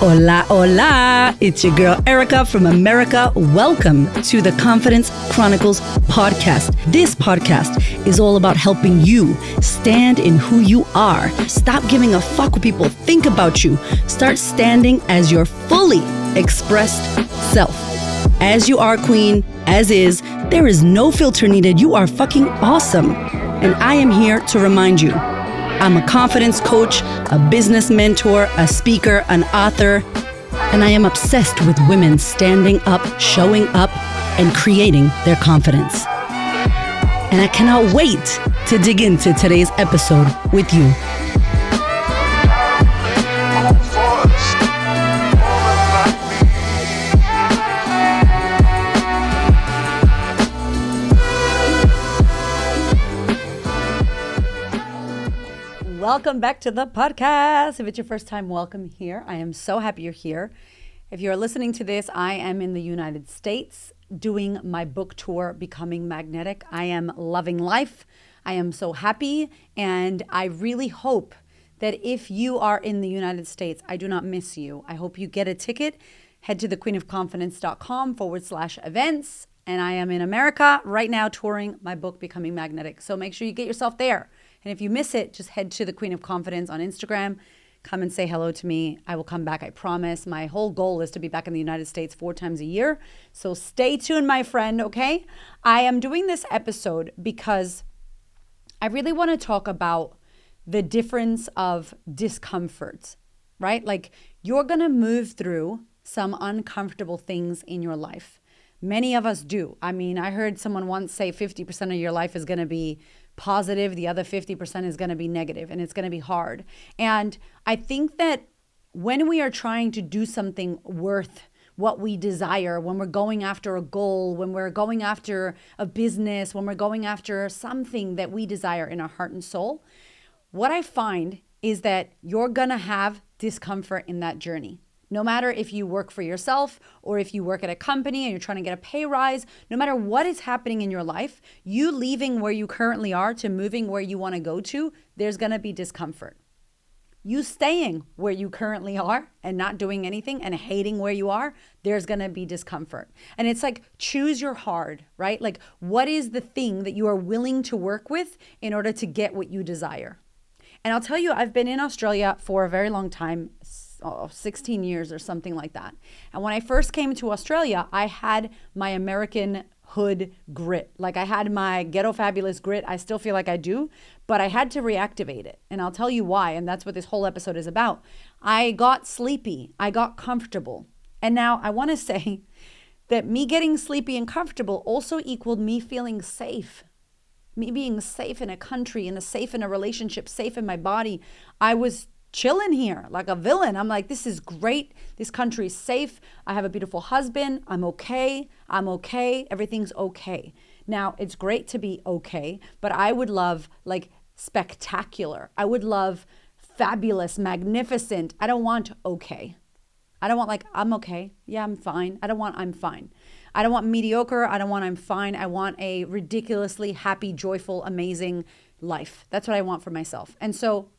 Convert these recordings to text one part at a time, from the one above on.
Hola, hola! It's your girl Erika from America. Welcome to the Confidence Chronicles podcast. This podcast is all about helping you stand in who you are. Stop giving a fuck what people think about you. Start standing as your fully expressed self. As you are, queen, as is, there is no filter needed. You are fucking awesome. And I am here to remind you, I'm a confidence coach, a business mentor, a speaker, an author, and I am obsessed with women standing up, showing up, and creating their confidence. And I cannot wait to dig into today's episode with you. Welcome back to the podcast. If it's your first time, welcome here. I am so happy you're here. If you're listening to this, I am in the United States doing my book tour, Becoming Magnetic. I am loving life. I am so happy. And I really hope that if you are in the United States, I do not miss you. I hope you get a ticket. Head to thequeenofconfidence.com/events. And I am in America right now touring my book, Becoming Magnetic. So make sure you get yourself there. And if you miss it, just head to the Queen of Confidence on Instagram. Come and say hello to me. I will come back, I promise. My whole goal is to be back in the United States 4 times a year. So stay tuned, my friend, okay? I am doing this episode because I really want to talk about the difference of discomfort, right? Like you're going to move through some uncomfortable things in your life. Many of us do. I mean, I heard someone once say 50% of your life is going to be positive, the other 50% is going to be negative, and it's going to be hard. And I think that when we are trying to do something worth what we desire, when we're going after a goal, when we're going after a business, when we're going after something that we desire in our heart and soul, what I find is that you're going to have discomfort in that journey. No matter if you work for yourself or if you work at a company and you're trying to get a pay rise, no matter what is happening in your life, you leaving where you currently are to moving where you want to go to, there's going to be discomfort. You staying where you currently are and not doing anything and hating where you are, there's going to be discomfort. And it's like, choose your hard, right? Like, what is the thing that you are willing to work with in order to get what you desire? And I'll tell you, I've been in Australia for a very long time, 16 years or something like that. And when I first came to Australia, I had my American hood grit. Like I had my ghetto fabulous grit. I still feel like I do, but I had to reactivate it. And I'll tell you why. And that's what this whole episode is about. I got sleepy. I got comfortable. And now I want to say that me getting sleepy and comfortable also equaled me feeling safe. Me being safe in a country, safe in a relationship, safe in my body. I was chilling here like a villain. I'm like, this is great. This country is safe. I have a beautiful husband. I'm okay. Everything's okay. Now, it's great to be okay, but I would love like spectacular. I would love fabulous, magnificent. I don't want okay. I don't want like, I'm okay. Yeah, I'm fine. I don't want I'm fine. I don't want mediocre. I don't want I'm fine. I want a ridiculously happy, joyful, amazing life. That's what I want for myself. And so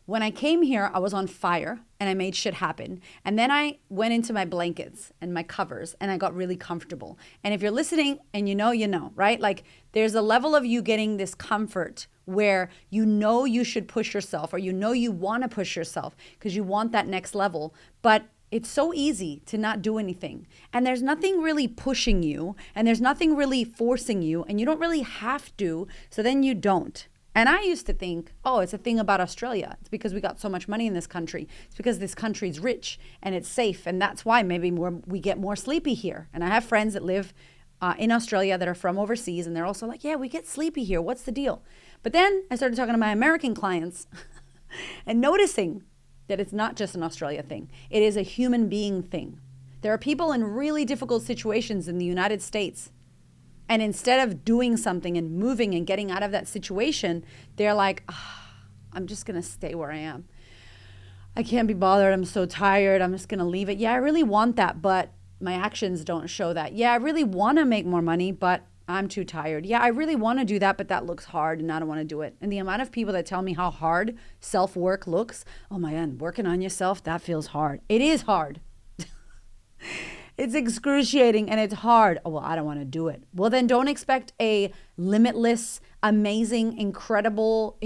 when I came here, I was on fire and I made shit happen. And then I went into my blankets and my covers and I got really comfortable. And if you're listening and you know, right? Like there's a level of you getting this comfort where you know you should push yourself or you know you want to push yourself because you want that next level. But it's so easy to not do anything. And there's nothing really pushing you and there's nothing really forcing you and you don't really have to. So then you don't. And I used to think, oh, it's a thing about Australia. It's because we got so much money in this country. It's because this country's rich and it's safe. And that's why maybe we get more sleepy here. And I have friends that live in Australia that are from overseas. And they're also like, yeah, we get sleepy here. What's the deal? But then I started talking to my American clients and noticing that it's not just an Australia thing. It is a human being thing. There are people in really difficult situations in the United States. And instead of doing something and moving and getting out of that situation, they're like, I'm just going to stay where I am. I can't be bothered. I'm so tired. I'm just going to leave it. Yeah, I really want that, but my actions don't show that. Yeah, I really want to make more money, but I'm too tired. Yeah, I really want to do that, but that looks hard and I don't want to do it. And the amount of people that tell me how hard self-work looks, oh my God, working on yourself, that feels hard. It is hard. It's excruciating and it's hard. Oh, well, I don't want to do it. Well, then don't expect a limitless, amazing, incredible,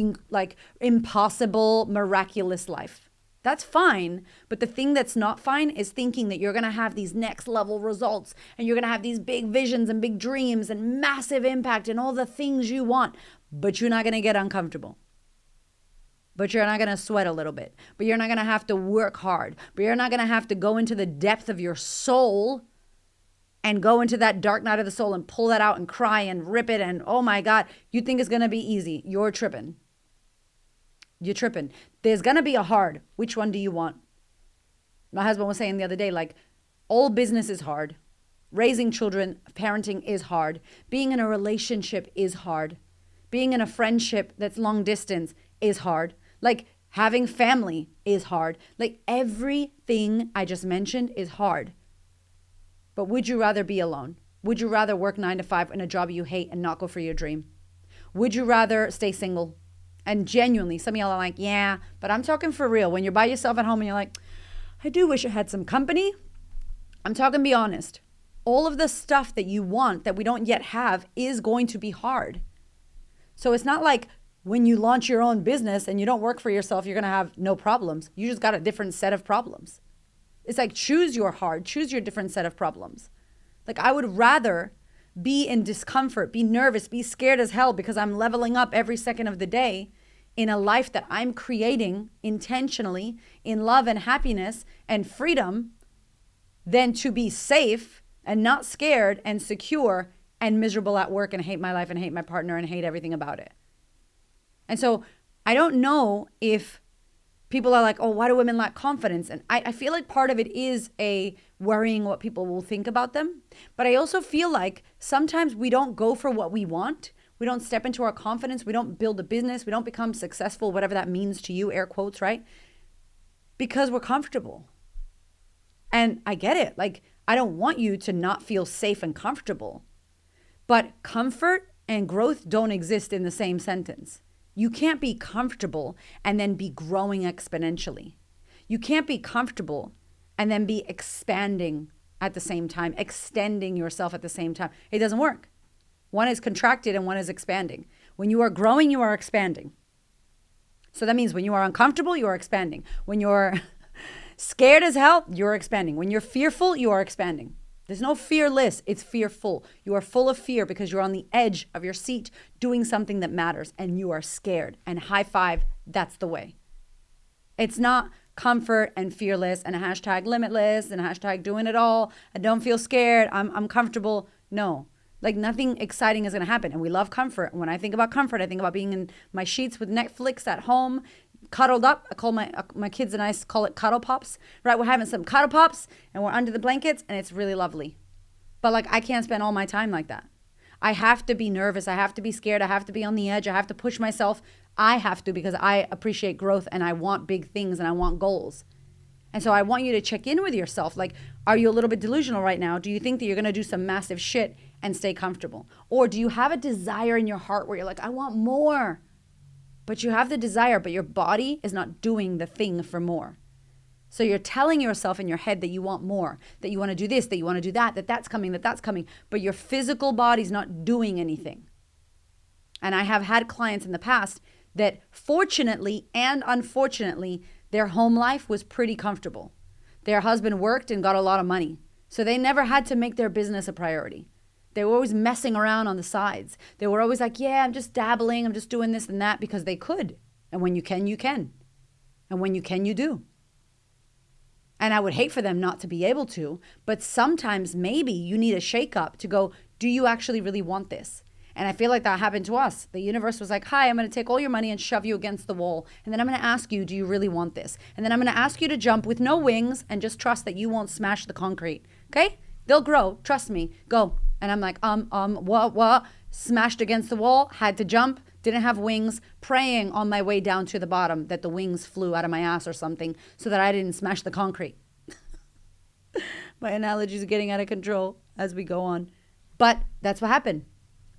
impossible, miraculous life. That's fine. But the thing that's not fine is thinking that you're going to have these next level results and you're going to have these big visions and big dreams and massive impact and all the things you want, but you're not going to get uncomfortable. But you're not going to sweat a little bit. But you're not going to have to work hard. But you're not going to have to go into the depth of your soul and go into that dark night of the soul and pull that out and cry and rip it. And oh my God, you think it's going to be easy. You're tripping. You're tripping. There's going to be a hard. Which one do you want? My husband was saying the other day, like, all business is hard. Raising children, parenting is hard. Being in a relationship is hard. Being in a friendship that's long distance is hard. Like, having family is hard. Like, everything I just mentioned is hard. But would you rather be alone? Would you rather work 9 to 5 in a job you hate and not go for your dream? Would you rather stay single? And genuinely, some of y'all are like, yeah, but I'm talking for real. When you're by yourself at home and you're like, I do wish I had some company. I'm talking, be honest. All of the stuff that you want that we don't yet have is going to be hard. So it's not like when you launch your own business and you don't work for yourself, you're going to have no problems. You just got a different set of problems. It's like, choose your hard, choose your different set of problems. Like, I would rather be in discomfort, be nervous, be scared as hell because I'm leveling up every second of the day in a life that I'm creating intentionally in love and happiness and freedom than to be safe and not scared and secure and miserable at work and hate my life and hate my partner and hate everything about it. And so I don't know if people are like, oh, why do women lack confidence? And I feel like part of it is a worrying what people will think about them. But I also feel like sometimes we don't go for what we want. We don't step into our confidence. We don't build a business. We don't become successful, whatever that means to you, air quotes, right? Because we're comfortable. And I get it. Like, I don't want you to not feel safe and comfortable. But comfort and growth don't exist in the same sentence. You can't be comfortable and then be growing exponentially. You can't be comfortable and then be expanding at the same time, extending yourself at the same time. It doesn't work. One is contracted and one is expanding. When you are growing, you are expanding. So that means when you are uncomfortable, you are expanding. When you're scared as hell, you're expanding. When you're fearful, you are expanding. There's no fearless, it's fearful. You are full of fear because you're on the edge of your seat doing something that matters and you are scared. And high five, that's the way. It's not comfort and fearless and a hashtag limitless and a hashtag doing it all. I don't feel scared. I'm comfortable. No, like nothing exciting is going to happen. And we love comfort. When I think about comfort, I think about being in my sheets with Netflix at home, cuddled up. I call my kids and I call it cuddle pops, right? We're having some cuddle pops and we're under the blankets and it's really lovely. But like, I can't spend all my time like that. I have to be nervous. I have to be scared. I have to be on the edge. I have to push myself. I have to, because I appreciate growth and I want big things and I want goals. And so I want you to check in with yourself. Like, are you a little bit delusional right now? Do you think that you're going to do some massive shit and stay comfortable? Or do you have a desire in your heart where you're like, I want more? But you have the desire, but your body is not doing the thing for more. So you're telling yourself in your head that you want more, that you want to do this, that you want to do that, that's coming, that's coming. But your physical body's not doing anything. And I have had clients in the past that fortunately and unfortunately, their home life was pretty comfortable. Their husband worked and got a lot of money. So they never had to make their business a priority. They were always messing around on the sides. They were always like, yeah, I'm just dabbling. I'm just doing this and that because they could. And when you can, you can. And when you can, you do. And I would hate for them not to be able to. But sometimes maybe you need a shake up to go, do you actually really want this? And I feel like that happened to us. The universe was like, hi, I'm going to take all your money and shove you against the wall. And then I'm going to ask you, do you really want this? And then I'm going to ask you to jump with no wings and just trust that you won't smash the concrete. Okay? They'll grow. Trust me. Go. And I'm like, what? Smashed against the wall, had to jump, didn't have wings, praying on my way down to the bottom that the wings flew out of my ass or something so that I didn't smash the concrete. My analogy is getting out of control as we go on. But that's what happened.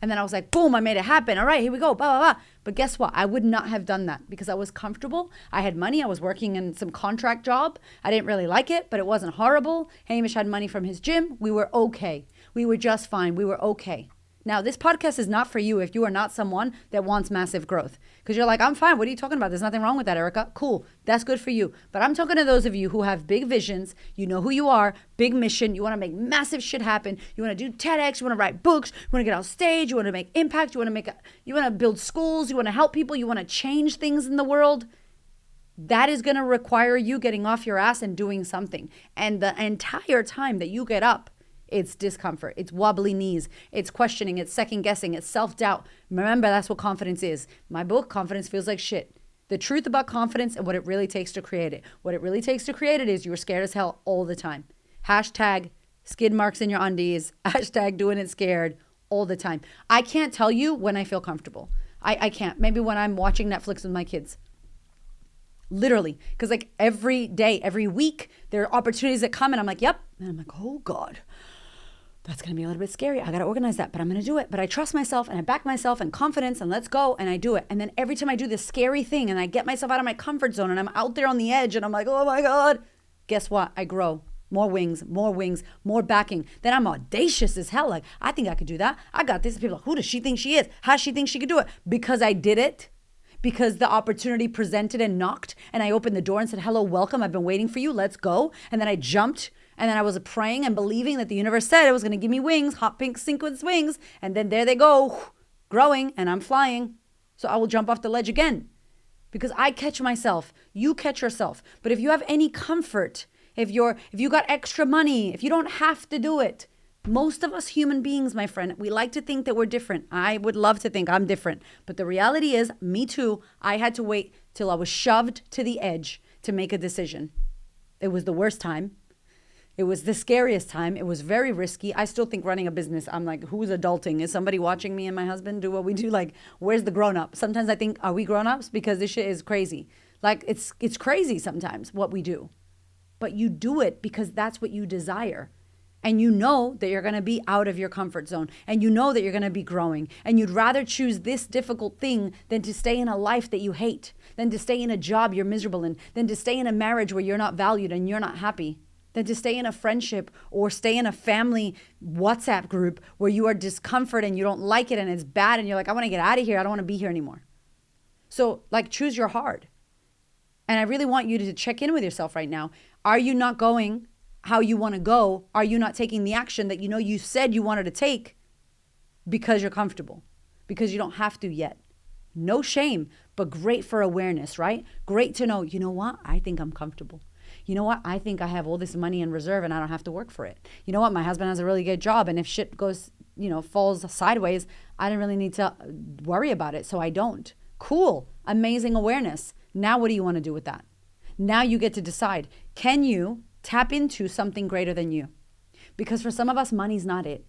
And then I was like, boom, I made it happen. All right, here we go, blah, blah, blah. But guess what? I would not have done that because I was comfortable. I had money. I was working in some contract job. I didn't really like it, but it wasn't horrible. Hamish had money from his gym. We were okay. We were just fine. We were okay. Now, this podcast is not for you if you are not someone that wants massive growth. Because you're like, I'm fine. What are you talking about? There's nothing wrong with that, Erika. Cool. That's good for you. But I'm talking to those of you who have big visions. You know who you are. Big mission. You want to make massive shit happen. You want to do TEDx. You want to write books. You want to get on stage. You want to make impact. You want to build schools. You want to help people. You want to change things in the world. That is going to require you getting off your ass and doing something. And the entire time that you get up, it's discomfort, it's wobbly knees, it's questioning, it's second guessing, it's self-doubt. Remember, that's what confidence is. My book, Confidence Feels Like Shit. The truth about confidence and what it really takes to create it. What it really takes to create it is you're scared as hell all the time. Hashtag skid marks in your undies. Hashtag doing it scared all the time. I can't tell you when I feel comfortable. I can't. Maybe when I'm watching Netflix with my kids. Literally. Because like every day, every week, there are opportunities that come and I'm like, yep. And I'm like, oh God. That's going to be a little bit scary. I got to organize that, but I'm going to do it. But I trust myself and I back myself and confidence and let's go. And I do it. And then every time I do this scary thing and I get myself out of my comfort zone and I'm out there on the edge and I'm like, oh my God, guess what? I grow. More wings, more backing. Then I'm audacious as hell. Like, I think I could do that. I got this. People are like, who does she think she is? How does she think she could do it? Because I did it. Because the opportunity presented and knocked and I opened the door and said, hello, welcome. I've been waiting for you. Let's go. And then I jumped. And then I was praying and believing that the universe said it was going to give me wings, hot pink sequins wings. And then there they go, growing, and I'm flying. So I will jump off the ledge again because I catch myself. You catch yourself. But if you have any comfort, if you got extra money, if you don't have to do it, most of us human beings, my friend, we like to think that we're different. I would love to think I'm different. But the reality is, me too, I had to wait till I was shoved to the edge to make a decision. It was the worst time. It was the scariest time. It was very risky. I still think running a business, I'm like, who's adulting? Is somebody watching me and my husband do what we do? Like, where's the grown-up? Sometimes I think, are we grown-ups? Because this shit is crazy. Like, it's crazy sometimes what we do. But you do it because that's what you desire. And you know that you're going to be out of your comfort zone. And you know that you're going to be growing. And you'd rather choose this difficult thing than to stay in a life that you hate, than to stay in a job you're miserable in, than to stay in a marriage where you're not valued and you're not happy, than to stay in a friendship or stay in a family WhatsApp group where you are discomfort and you don't like it and it's bad and you're like, I want to get out of here. I don't want to be here anymore. So like, choose your heart. And I really want you to check in with yourself right now. Are you not going how you want to go? Are you not taking the action that you know you said you wanted to take because you're comfortable, because you don't have to yet? No shame, but great for awareness, right? Great to know, you know what? I think I'm comfortable. You know what? I think I have all this money in reserve and I don't have to work for it. You know what? My husband has a really good job. And if shit goes, falls sideways, I don't really need to worry about it. So I don't. Cool. Amazing awareness. Now, what do you want to do with that? Now you get to decide, can you tap into something greater than you? Because for some of us, money's not it.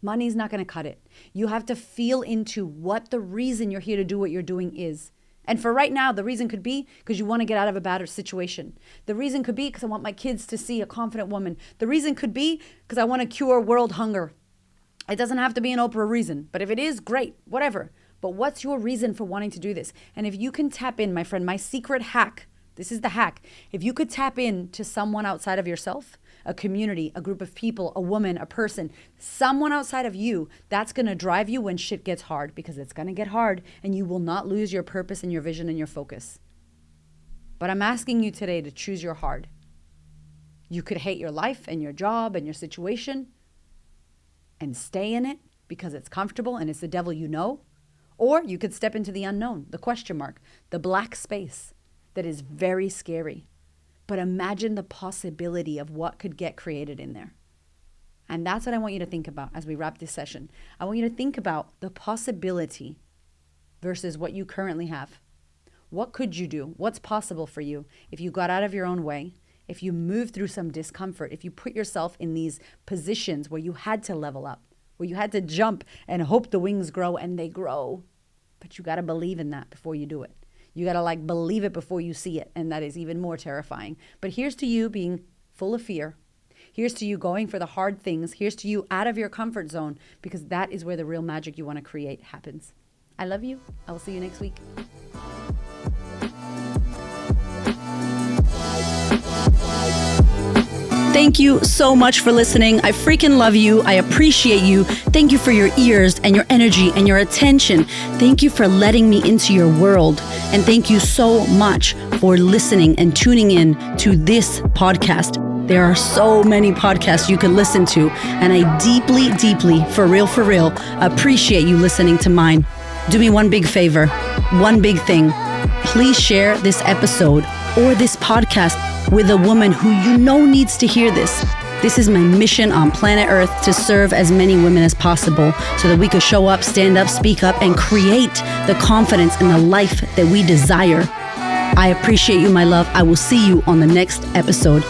Money's not going to cut it. You have to feel into what the reason you're here to do what you're doing is. And for right now, the reason could be because you want to get out of a bad situation. The reason could be because I want my kids to see a confident woman. The reason could be because I want to cure world hunger. It doesn't have to be an Oprah reason, but if it is, great, whatever. But what's your reason for wanting to do this? And if you can tap in, my friend, my secret hack, this is the hack. If you could tap in to someone outside of yourself, a community, a group of people, a woman, a person, someone outside of you, that's going to drive you when shit gets hard, because it's going to get hard and you will not lose your purpose and your vision and your focus. But I'm asking you today to choose your heart. You could hate your life and your job and your situation and stay in it because it's comfortable and it's the devil you know. Or you could step into the unknown, the question mark, the black space that is very scary. But imagine the possibility of what could get created in there. And that's what I want you to think about as we wrap this session. I want you to think about the possibility versus what you currently have. What could you do? What's possible for you if you got out of your own way, if you moved through some discomfort, if you put yourself in these positions where you had to level up, where you had to jump and hope the wings grow, and they grow. But you got to believe in that before you do it. You got to believe it before you see it. And that is even more terrifying. But here's to you being full of fear. Here's to you going for the hard things. Here's to you out of your comfort zone, because that is where the real magic you want to create happens. I love you. I will see you next week. Thank you so much for listening. I freaking love you. I appreciate you. Thank you for your ears and your energy and your attention. Thank you for letting me into your world. And thank you so much for listening and tuning in to this podcast. There are so many podcasts you can listen to, and I deeply, deeply, for real, appreciate you listening to mine. Do me one big favor, one big thing. Please share this episode or this podcast with a woman who you know needs to hear this. This is my mission on planet Earth, to serve as many women as possible so that we could show up, stand up, speak up, and create the confidence and the life that we desire. I appreciate you, my love. I will see you on the next episode.